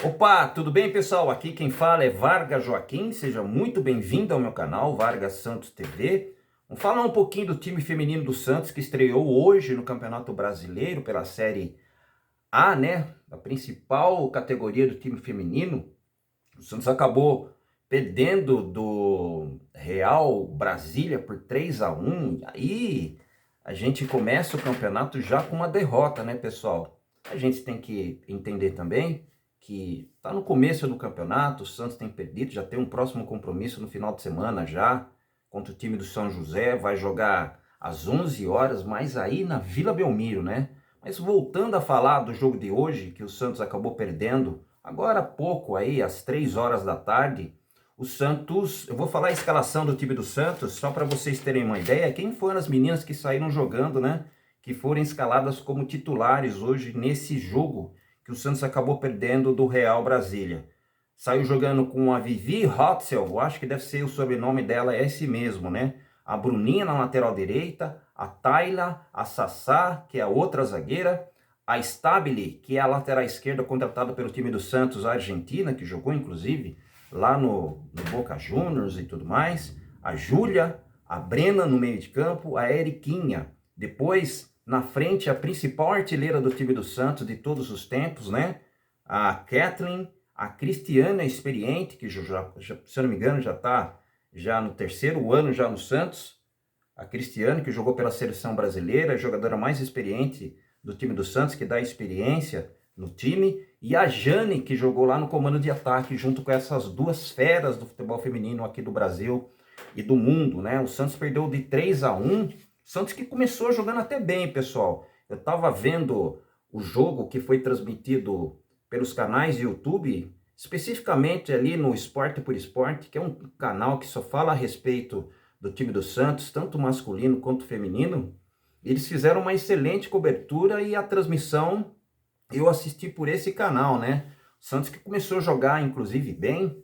Opa, tudo bem, pessoal? Aqui quem fala é Vargas Joaquim. Seja muito bem-vindo ao meu canal Vargas Santos TV. Vamos falar um pouquinho do time feminino do Santos que estreou hoje no Campeonato Brasileiro pela Série A, né? A principal categoria do time feminino. O Santos acabou perdendo do Real Brasília por 3-1. E aí a gente começa o campeonato já com uma derrota, né, pessoal? A gente tem que entender também que está no começo do campeonato, o Santos tem perdido, já tem um próximo compromisso no final de semana já, contra o time do São José, vai jogar às 11 horas, mas aí na Vila Belmiro, né? Mas voltando a falar do jogo de hoje, que o Santos acabou perdendo, agora há pouco aí, às 3 horas da tarde, o Santos, eu vou falar a escalação do time do Santos, só para vocês terem uma ideia, quem foram as meninas que saíram jogando, né? Que foram escaladas como titulares hoje nesse jogo, que o Santos acabou perdendo do Real Brasília. Saiu jogando com a Vivi Hotzel, acho que deve ser o sobrenome dela, é esse mesmo, né? A Bruninha na lateral direita, a Tayla, a Sassá, que é a outra zagueira, a Stabile, que é a lateral esquerda contratada pelo time do Santos, a Argentina, que jogou inclusive lá no Boca Juniors e tudo mais, a Júlia, a Brena no meio de campo, a Eriquinha. Depois, na frente, a principal artilheira do time do Santos de todos os tempos, né? A Kathleen, a Cristiana experiente, que já, se eu não me engano já está já no terceiro ano já no Santos. A Cristiane, que jogou pela seleção brasileira, a jogadora mais experiente do time do Santos, que dá experiência no time. E a Jane, que jogou lá no comando de ataque, junto com essas duas feras do futebol feminino aqui do Brasil e do mundo, né? O Santos perdeu de 3-1. Santos que começou jogando até bem, pessoal. Eu estava vendo o jogo que foi transmitido pelos canais de YouTube, especificamente ali no Esporte por Esporte, que é um canal que só fala a respeito do time do Santos, tanto masculino quanto feminino. Eles fizeram uma excelente cobertura e a transmissão eu assisti por esse canal, né? O Santos que começou a jogar, inclusive, bem,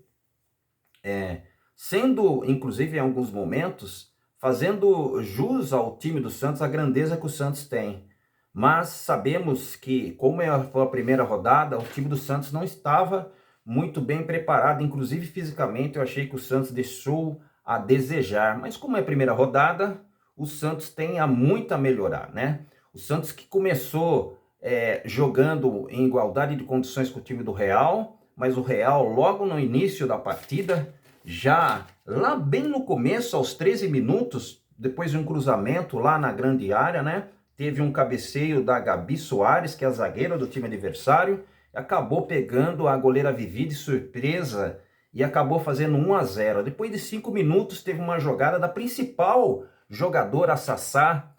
sendo, inclusive, em alguns momentos, fazendo jus ao time do Santos, a grandeza que o Santos tem. Mas sabemos que, como foi a primeira rodada, o time do Santos não estava muito bem preparado, inclusive fisicamente, eu achei que o Santos deixou a desejar. Mas como é a primeira rodada, o Santos tem a muito a melhorar, né? O Santos que começou jogando em igualdade de condições com o time do Real, mas o Real, logo no início da partida, já lá bem no começo, aos 13 minutos, depois de um cruzamento lá na grande área, né? Teve um cabeceio da Gabi Soares, que é a zagueira do time adversário, acabou pegando a goleira Vivi de surpresa e acabou fazendo 1-0. Depois de 5 minutos, teve uma jogada da principal jogadora, a Sassá,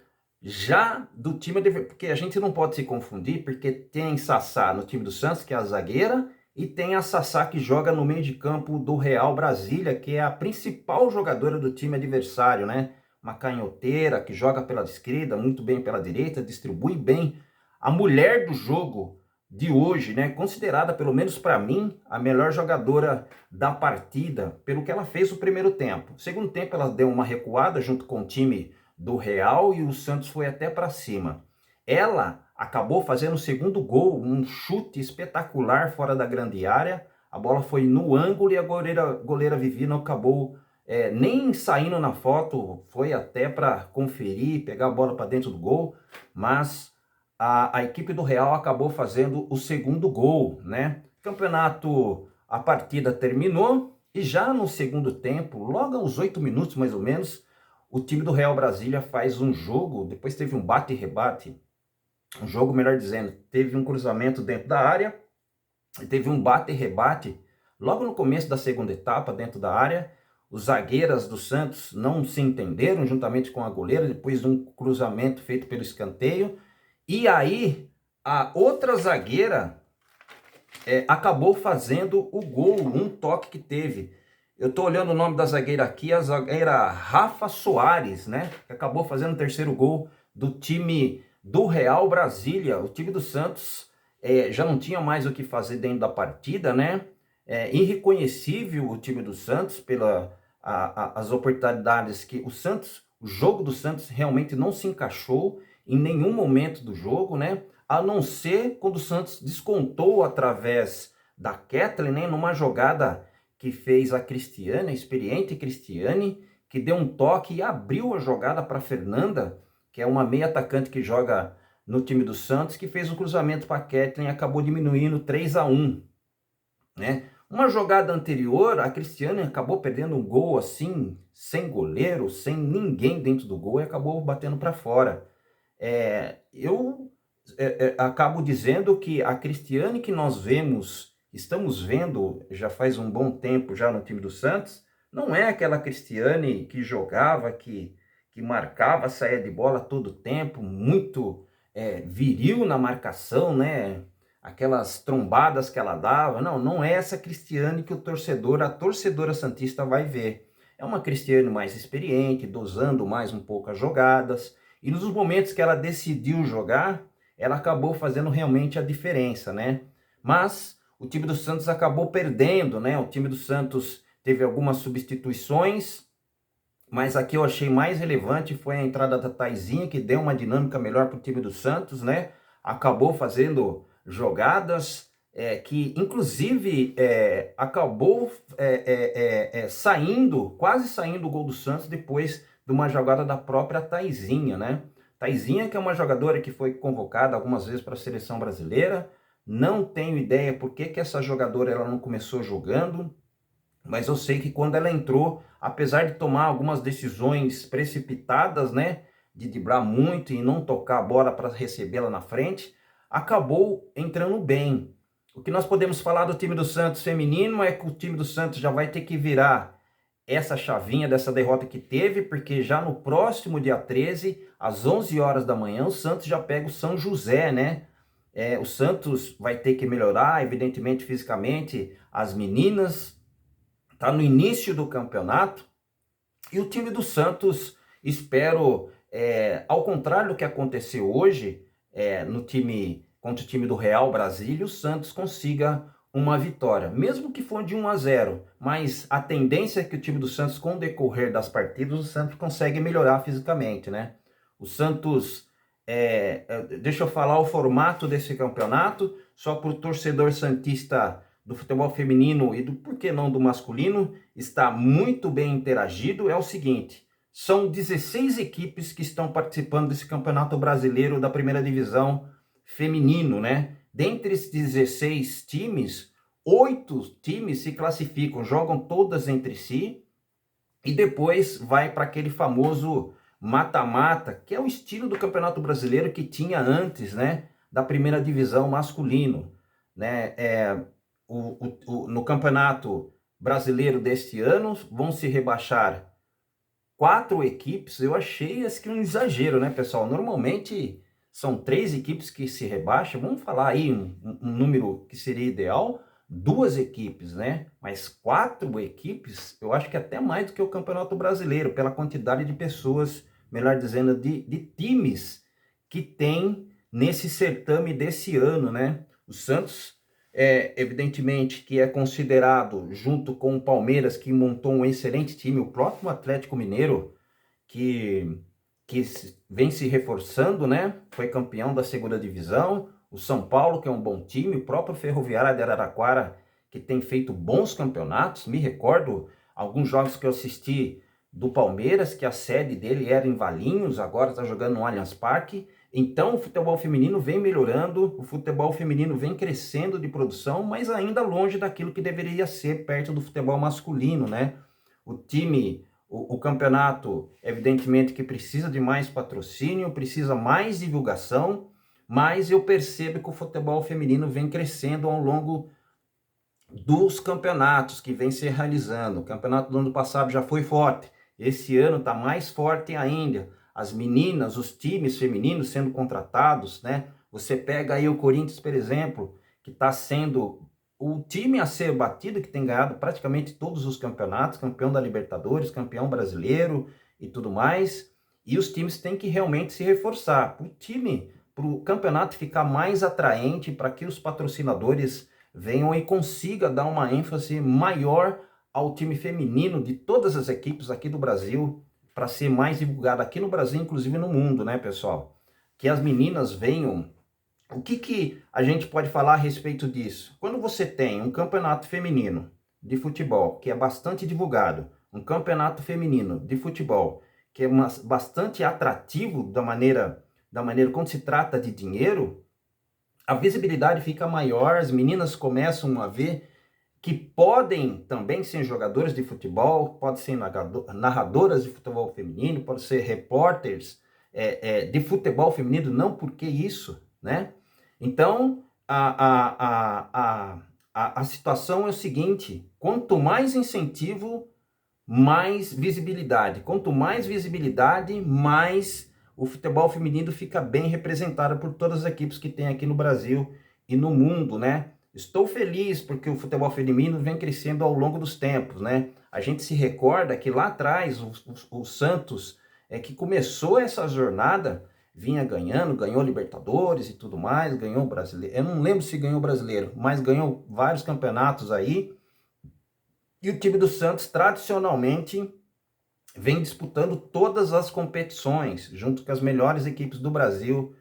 já do time, porque a gente não pode se confundir, porque tem Sassá no time do Santos, que é a zagueira, e tem a Sassá que joga no meio de campo do Real Brasília, que é a principal jogadora do time adversário, né? Uma canhoteira que joga pela esquerda, muito bem pela direita, distribui bem. A mulher do jogo de hoje, né? Considerada, pelo menos para mim, a melhor jogadora da partida, pelo que ela fez no primeiro tempo. No segundo tempo, ela deu uma recuada junto com o time do Real e o Santos foi até para cima. Ela acabou fazendo o segundo gol, um chute espetacular fora da grande área. A bola foi no ângulo e a goleira Vivi não acabou nem saindo na foto, foi até para conferir, pegar a bola para dentro do gol, mas a equipe do Real acabou fazendo o segundo gol, né? Campeonato, a partida terminou e já no segundo tempo, logo aos 8 minutos mais ou menos, o time do Real Brasília faz um jogo, depois teve um bate e rebate, um jogo, melhor dizendo, teve um cruzamento dentro da área, teve um bate e rebate, logo no começo da segunda etapa, dentro da área, os zagueiras do Santos não se entenderam, juntamente com a goleira, depois de um cruzamento feito pelo escanteio, e aí a outra zagueira acabou fazendo o gol, um toque que teve. Eu tô olhando o nome da zagueira aqui, a zagueira Rafa Soares, né? Que acabou fazendo o terceiro gol do time do Real Brasília. O time do Santos já não tinha mais o que fazer dentro da partida, né? Irreconhecível o time do Santos pelas as oportunidades que o jogo do Santos realmente não se encaixou em nenhum momento do jogo, né? A não ser quando o Santos descontou através da Kathleen, né, numa jogada que fez a Cristiane, a experiente Cristiane, que deu um toque e abriu a jogada para Fernanda, que é uma meia atacante que joga no time do Santos, que fez o cruzamento para a Kathleen e acabou diminuindo 3-1, né? Uma jogada anterior, a Cristiane acabou perdendo um gol assim, sem goleiro, sem ninguém dentro do gol, e acabou batendo para fora. Eu acabo dizendo que a Cristiane que nós estamos vendo já faz um bom tempo já no time do Santos, não é aquela Cristiane que jogava, que marcava, saía de bola todo tempo, muito viril na marcação, né? Aquelas trombadas que ela dava. Não, não é essa Cristiane que a torcedora santista vai ver. É uma Cristiane mais experiente, dosando mais um pouco as jogadas. E nos momentos que ela decidiu jogar, ela acabou fazendo realmente a diferença, né? Mas o time do Santos acabou perdendo, né? O time do Santos teve algumas substituições, mas aqui eu achei mais relevante foi a entrada da Taizinha, que deu uma dinâmica melhor para o time do Santos, né? Acabou fazendo jogadas que, inclusive, acabou quase saindo o gol do Santos depois de uma jogada da própria Taizinha, né? Taizinha, que é uma jogadora que foi convocada algumas vezes para a seleção brasileira. Não tenho ideia por que essa jogadora ela não começou jogando, mas eu sei que quando ela entrou, apesar de tomar algumas decisões precipitadas, né, de driblar muito e não tocar a bola para recebê-la na frente, acabou entrando bem. O que nós podemos falar do time do Santos feminino é que o time do Santos já vai ter que virar essa chavinha dessa derrota que teve, porque já no próximo dia 13, às 11 horas da manhã, o Santos já pega o São José, né? O Santos vai ter que melhorar, evidentemente, fisicamente, as meninas. Está no início do campeonato e o time do Santos, espero, ao contrário do que aconteceu hoje, no time contra o time do Real Brasília, o Santos consiga uma vitória, mesmo que for de 1-0, mas a tendência é que o time do Santos, com o decorrer das partidas, o Santos consegue melhorar fisicamente, né? O Santos, deixa eu falar o formato desse campeonato, só para o torcedor santista do futebol feminino e por que não do masculino, está muito bem interagido. É o seguinte, são 16 equipes que estão participando desse campeonato brasileiro da primeira divisão feminino, né? Dentre esses 16 times, 8 times se classificam, jogam todas entre si e depois vai para aquele famoso mata-mata, que é o estilo do Campeonato Brasileiro que tinha antes, né, da primeira divisão masculino, né? No Campeonato Brasileiro deste ano vão se rebaixar 4 equipes. Eu achei assim um exagero, né, pessoal? Normalmente são 3 equipes que se rebaixam. Vamos falar aí um número que seria ideal, 2 equipes, né? Mas 4 equipes, eu acho que até mais do que o Campeonato Brasileiro, pela quantidade de pessoas, melhor dizendo, de times que tem nesse certame desse ano, né? O Santos, evidentemente, que é considerado, junto com o Palmeiras, que montou um excelente time, o próprio Atlético Mineiro, que vem se reforçando, né? Foi campeão da segunda divisão. O São Paulo, que é um bom time, o próprio Ferroviária de Araraquara, que tem feito bons campeonatos. Me recordo alguns jogos que eu assisti do Palmeiras, que a sede dele era em Valinhos, agora está jogando no Allianz Parque. Então o futebol feminino vem melhorando, o futebol feminino vem crescendo de produção, mas ainda longe daquilo que deveria ser perto do futebol masculino, né? O campeonato, evidentemente que precisa de mais patrocínio, precisa mais divulgação, mas eu percebo que o futebol feminino vem crescendo ao longo dos campeonatos que vem se realizando. O campeonato do ano passado já foi forte, esse ano está mais forte ainda. As meninas, os times femininos sendo contratados, né? Você pega aí o Corinthians, por exemplo, que está sendo o time a ser batido, que tem ganhado praticamente todos os campeonatos, campeão da Libertadores, campeão brasileiro e tudo mais. E os times têm que realmente se reforçar para o campeonato ficar mais atraente, para que os patrocinadores venham e consiga dar uma ênfase maior ao time feminino de todas as equipes aqui do Brasil, para ser mais divulgado aqui no Brasil, inclusive no mundo, né, pessoal? Que as meninas venham O que a gente pode falar a respeito disso? Quando você tem um campeonato feminino de futebol, que é bastante divulgado, um campeonato feminino de futebol, que é bastante atrativo da maneira quando se trata de dinheiro, a visibilidade fica maior, as meninas começam a ver que podem também ser jogadores de futebol, podem ser narradoras de futebol feminino, podem ser repórteres de futebol feminino, não porque isso, né? Então, a situação é o seguinte, quanto mais incentivo, mais visibilidade. Quanto mais visibilidade, mais o futebol feminino fica bem representado por todas as equipes que tem aqui no Brasil e no mundo, né? Estou feliz porque o futebol feminino vem crescendo ao longo dos tempos, né? A gente se recorda que lá atrás o Santos, que começou essa jornada, vinha ganhando, ganhou Libertadores e tudo mais, ganhou o Brasileiro. Eu não lembro se ganhou o Brasileiro, mas ganhou vários campeonatos aí. E o time do Santos, tradicionalmente, vem disputando todas as competições, junto com as melhores equipes do Brasil,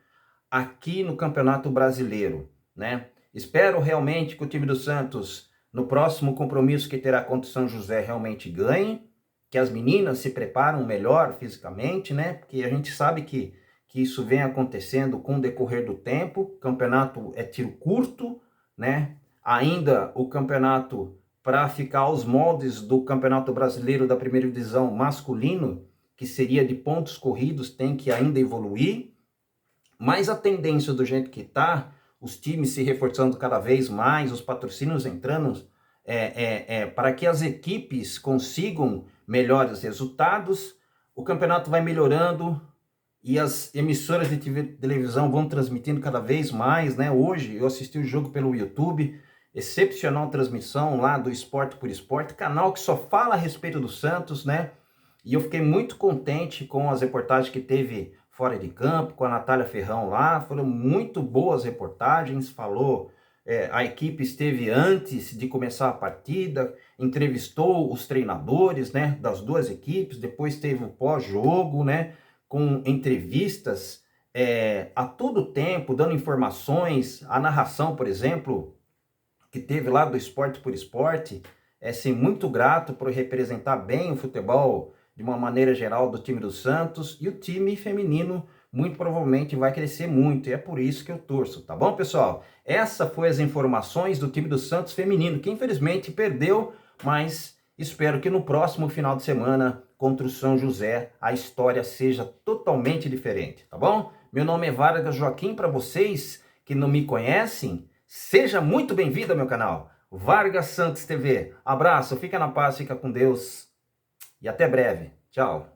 aqui no Campeonato Brasileiro, né? Espero realmente que o time do Santos, no próximo compromisso que terá contra o São José, realmente ganhe, que as meninas se preparam melhor fisicamente, né? Porque a gente sabe que isso vem acontecendo com o decorrer do tempo. O campeonato é tiro curto, né? Ainda o campeonato, para ficar aos moldes do Campeonato Brasileiro da Primeira Divisão masculino, que seria de pontos corridos, tem que ainda evoluir. Mas a tendência do jeito que está, os times se reforçando cada vez mais, os patrocínios entrando, para que as equipes consigam melhores resultados, o campeonato vai melhorando e as emissoras de televisão vão transmitindo cada vez mais, né? Hoje eu assisti o jogo pelo YouTube, excepcional transmissão lá do Esporte por Esporte, canal que só fala a respeito do Santos, né? E eu fiquei muito contente com as reportagens que teve fora de campo, com a Natália Ferrão lá, foram muito boas reportagens, falou, a equipe esteve antes de começar a partida, entrevistou os treinadores, né, das duas equipes, depois teve o pós-jogo, né, com entrevistas a todo tempo, dando informações, a narração, por exemplo, que teve lá do Esporte por Esporte, assim, muito grato por representar bem o futebol de uma maneira geral do time do Santos, e o time feminino muito provavelmente vai crescer muito, e é por isso que eu torço, tá bom, pessoal? Essa foi as informações do time do Santos feminino, que infelizmente perdeu, mas espero que no próximo final de semana contra o São José a história seja totalmente diferente, tá bom? Meu nome é Vargas Joaquim, para vocês que não me conhecem, seja muito bem-vindo ao meu canal, Vargas Santos TV. Abraço, fica na paz, fica com Deus. E até breve. Tchau.